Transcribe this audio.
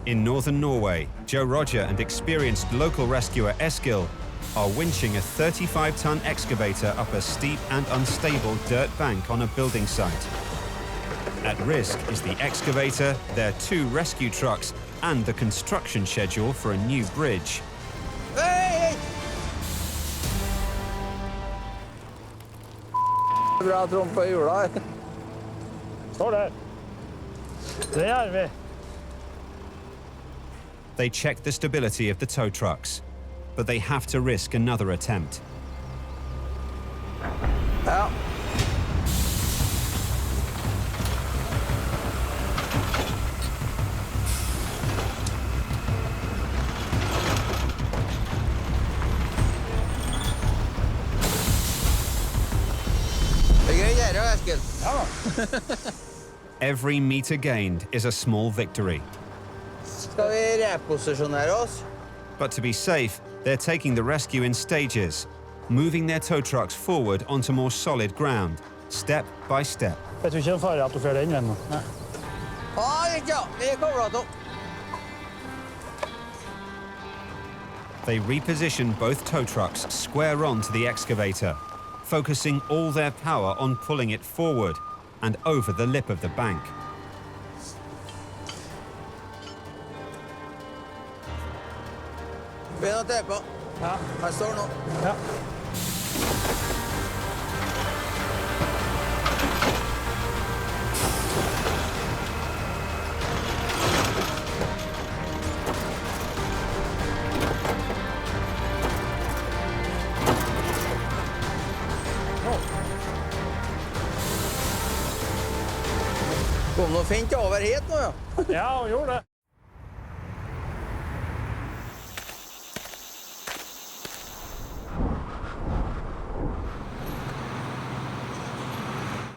In Northern Norway, Joe Roger and experienced local rescuer Eskil are winching a 35-ton excavator up a steep and unstable dirt bank on a building site. At risk is the excavator, their 2 rescue trucks, and the construction schedule for a new bridge. Hey! Bra tromp på hjula. Står der. Det vi. They check the stability of the tow trucks, but they have to risk another attempt. Ja. Every meter gained is a small victory. Skal vi reposisjonere oss? But to be safe, they're taking the rescue in stages, moving their tow trucks forward onto more solid ground, step by step. Jeg tror ikke det er farlig at du fører den vennen. Nei. Ja, vi kommer til. They reposition both tow trucks square on to the excavator, focusing all their power on pulling it forward and over the lip of the bank. Begynn å te på. Ja. Her står nå. Ja. Kom nå fint over hit nå, ja. Ja, hun gjorde det.